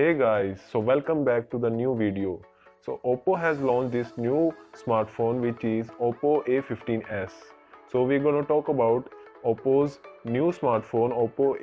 Hey guys, so welcome back to the new video. So Oppo has launched this new smartphone which is Oppo A15s. So we're going to talk about Oppo's new smartphone Oppo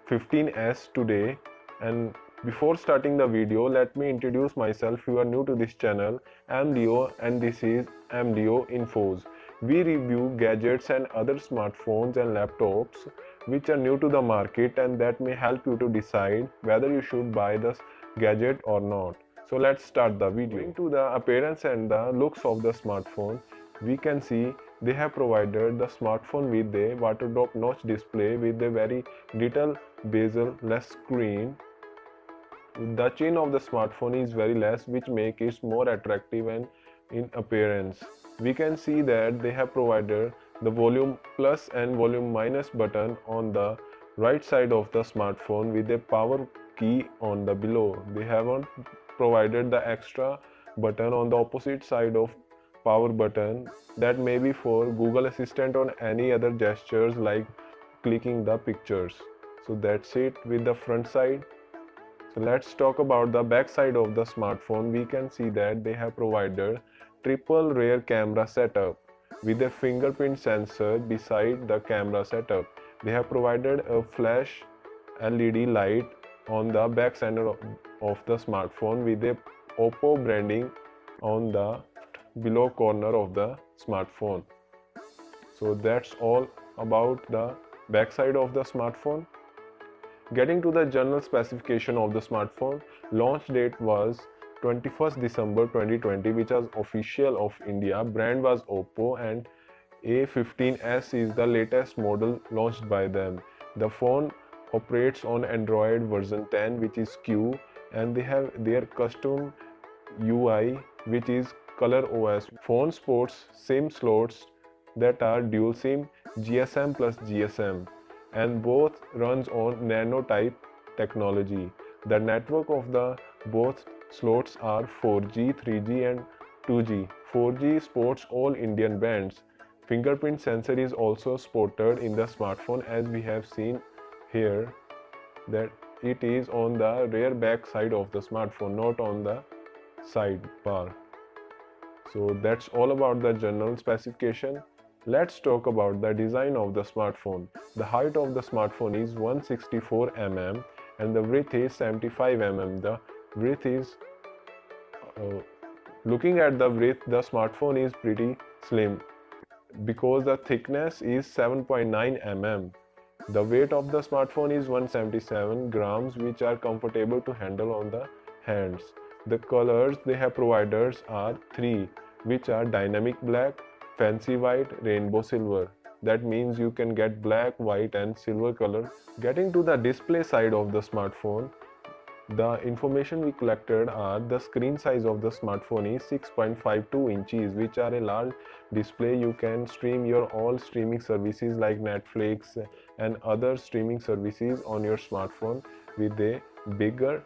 A15s today. And before starting the video, let me introduce myself. If you are new to this channel, I'm Leo and this is AmLeo Infoss. We review gadgets and other smartphones and laptops which are new to the market and that may help you to decide whether you should buy this gadget or not. So let's start the video. Going to the appearance and the looks of the smartphone, we can see they have provided the smartphone with a water drop notch display with a very little bezel-less screen. The chin of the smartphone is very less, which makes it more attractive and in appearance. We can see that they have provided the volume plus and volume minus button on the right side of the smartphone with a power key on the below. They haven't provided the extra button on the opposite side of power button that may be for Google Assistant or any other gestures like clicking the pictures. So that's it with the front side. So let's talk about the back side of the smartphone. We can see that they have provided triple rear camera setup with a fingerprint sensor beside the camera setup. They have provided a flash LED light on the back side of the smartphone with a Oppo branding on the below corner of the smartphone. So that's all about the back side of the smartphone. Getting to the general specification of the smartphone, launch date was 21st December 2020, which was official of India. Brand was Oppo and A15s is the latest model launched by them. The phone operates on Android version 10, which is Q, and they have their custom UI, which is Color OS. Phone sports SIM slots that are dual SIM, GSM plus GSM, and both runs on nano type technology. The network of the both slots are 4G, 3G and 2G. 4G supports all Indian bands. Fingerprint sensor is also spotted in the smartphone, as we have seen here that it is on the rear back side of the smartphone, not on the sidebar. So that's all about the general specification. Let's talk about the design of the smartphone. The height of the smartphone is 164 mm and the width is 75 mm. The width is looking at the width, the smartphone is pretty slim because the thickness is 7.9 mm. The weight of the smartphone is 177 grams, which are comfortable to handle on the hands. The colors they have provided are three, which are dynamic black, fancy white, rainbow silver. That means you can get black, white and silver color. Getting to the display side of the smartphone, the information we collected are the screen size of the smartphone is 6.52 inches, which are a large display. You can stream your all streaming services like Netflix and other streaming services on your smartphone with a bigger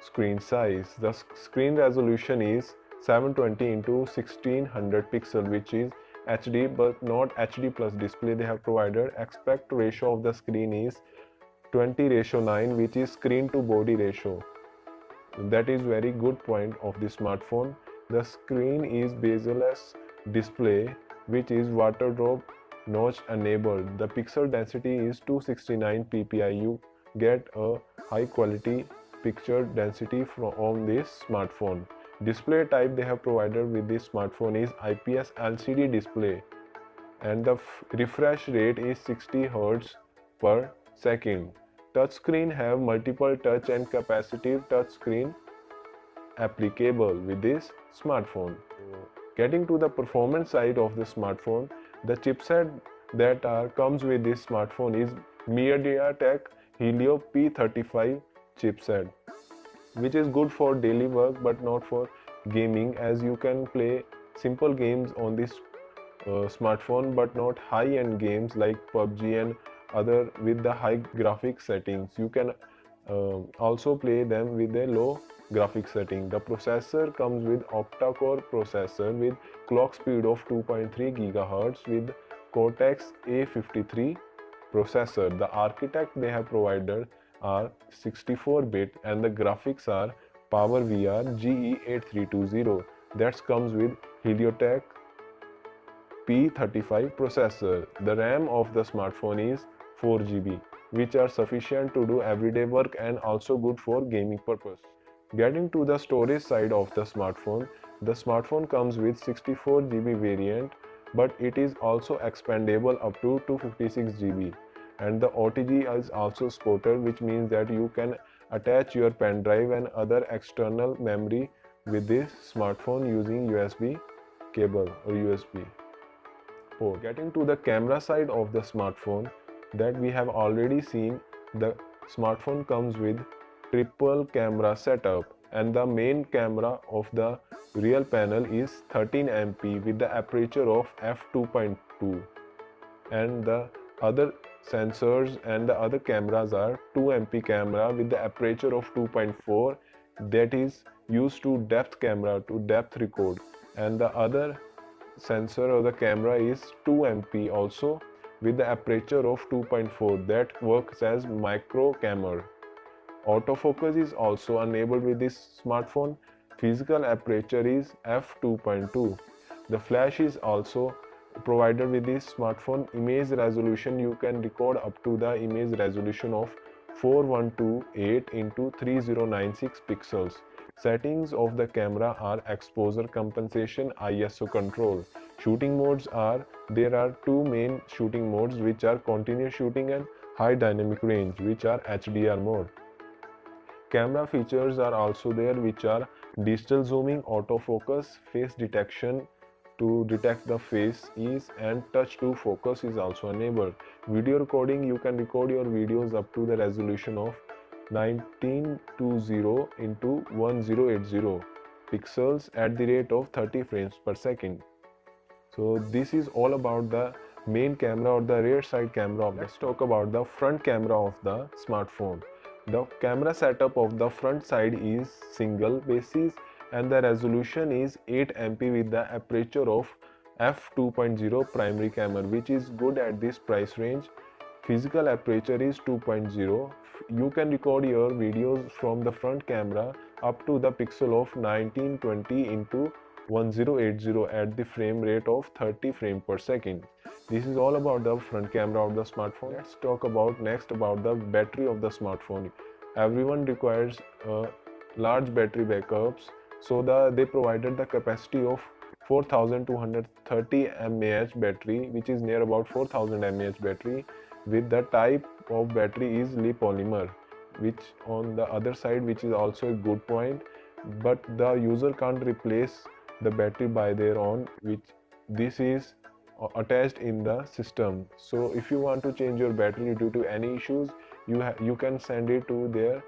screen size. The screen resolution is 720 into 1600 pixel, which is HD but not HD plus display they have provided. Aspect ratio of the screen is 20:9, which is screen to body ratio. That is very good point of the smartphone. The screen is bezel-less display, which is water drop notch enabled. The pixel density is 269 ppi. You get a high quality picture density from this smartphone. Display type they have provided with this smartphone is IPS LCD display and the refresh rate is 60 Hz per second. Touchscreen have multiple touch and capacitive touchscreen applicable with this smartphone. Getting to the performance side of the smartphone, the chipset that comes with this smartphone is MediaTek Helio P35 chipset, which is good for daily work but not for gaming, as you can play simple games on this smartphone but not high-end games like PUBG and other with the high graphic settings. You can also play them with a low graphic setting. The processor comes with octa-core processor with clock speed of 2.3 GHz with Cortex A53 processor. The architect they have provided are 64-bit and the graphics are PowerVR GE8320 that comes with Heliotech P35 processor. The RAM of the smartphone is 4 GB, which are sufficient to do everyday work and also good for gaming purpose. Getting to the storage side of the smartphone comes with 64 GB variant, but it is also expandable up to 256 GB. And the OTG is also supported, which means that you can attach your pen drive and other external memory with this smartphone using USB cable or USB port. Getting to the camera side of the smartphone, that we have already seen, the smartphone comes with triple camera setup, and the main camera of the real panel is 13 MP with the aperture of f2.2, and the other sensors and the other cameras are 2 MP camera with the aperture of 2.4, that is used to depth camera to depth record, and the other sensor or the camera is 2 MP also with the aperture of 2.4 that works as micro camera. Autofocus is also enabled with this smartphone. Physical aperture is f2.2. The flash is also provided with this smartphone. Image resolution, you can record up to the image resolution of 4128 into 3096 pixels. Settings of the camera are exposure compensation, ISO control. Shooting modes are, there are two main shooting modes, which are continuous shooting and high dynamic range, which are HDR mode. Camera features are also there, which are digital zooming, autofocus, face detection to detect the face is, and touch to focus is also enabled. Video recording, you can record your videos up to the resolution of 1920 into 1080 pixels at the rate of 30 frames per second. So this is all about the main camera or the rear side camera of Let's talk about the front camera of the smartphone. The camera setup of the front side is single basis and the resolution is 8 MP with the aperture of f2.0 primary camera, which is good at this price range. Physical aperture is 2.0. You can record your videos from the front camera up to the pixel of 1920 into 1080 at the frame rate of 30 frames per second. This is all about the front camera of the smartphone. Let's talk about next about the battery of the smartphone. Everyone requires large battery backups, so they provided the capacity of 4230 mAh battery, which is near about 4000 mAh battery, with the type of battery is Li polymer, which on the other side, which is also a good point, but the user can't replace the battery by their own, which this is attached in the system. So if you want to change your battery due to any issues, you can send it to their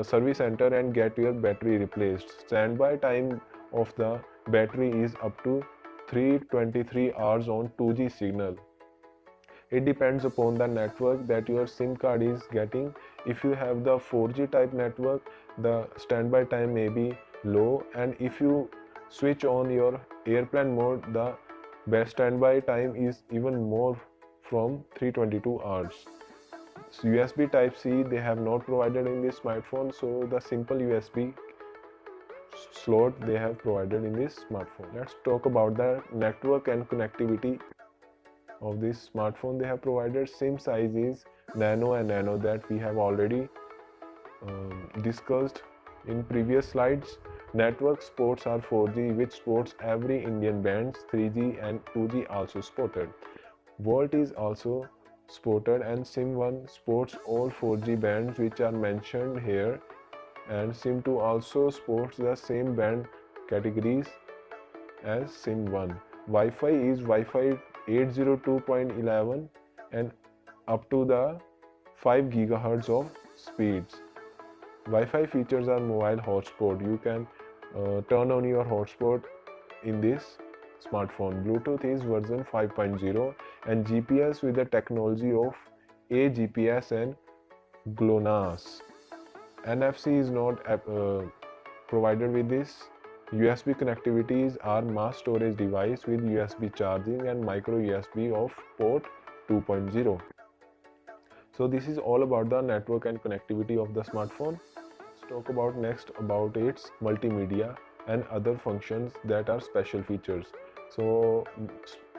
service center and get your battery replaced. Standby time of the battery is up to 323 hours on 2G signal. It depends upon the network that your SIM card is getting. If you have the 4G type network, the standby time may be low, and if you switch on your airplane mode, the best standby time is even more, from 322 hours. USB type C they have not provided in this smartphone, so the simple USB slot they have provided in this smartphone. Let's talk about the network and connectivity of this smartphone. They have provided SIM size is nano and nano that we have already discussed in previous slides. Network sports are 4G, which sports every Indian bands. 3G and 2G also supported. Volt is also supported, and SIM1 sports all 4G bands which are mentioned here, and SIM2 also sports the same band categories as SIM1. Wi-Fi is Wi-Fi 802.11 and up to the 5 GHz of speeds. Wi-Fi features are mobile hotspot. You can turn on your hotspot in this smartphone. Bluetooth is version 5.0 and GPS with the technology of AGPS and GLONASS. NFC is not provided with this. USB connectivities are mass storage device with USB charging and micro USB of port 2.0. So this is all about the network and connectivity of the smartphone. Let's talk about next about its multimedia and other functions that are special features. So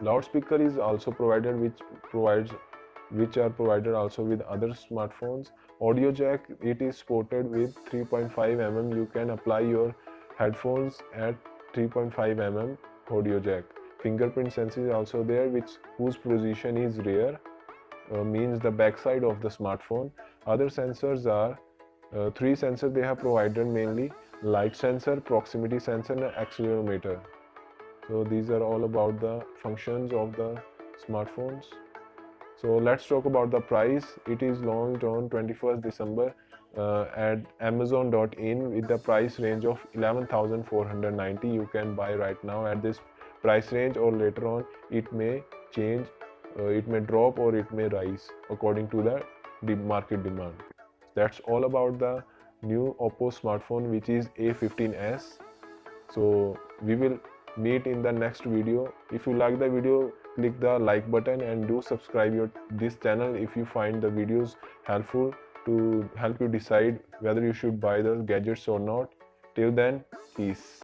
loudspeaker is also provided, which are provided also with other smartphones. Audio jack, it is supported with 3.5 mm. You can apply your headphones at 3.5 mm audio jack. Fingerprint sensor is also there, whose position is rear, means the backside of the smartphone. Other sensors are three sensors they have provided, mainly light sensor, proximity sensor and accelerometer. So these are all about the functions of the smartphones. So let's talk about the price. It is launched on 21st December at Amazon.in with the price range of 11,490. You can buy right now at this price range, or later on it may change, it may drop or it may rise according to the market demand. That's all about the new Oppo smartphone, which is A15s. So we will meet in the next video. If you like the video, click the like button and do subscribe this channel if you find the videos helpful to help you decide whether you should buy the gadgets or not. Till then, peace.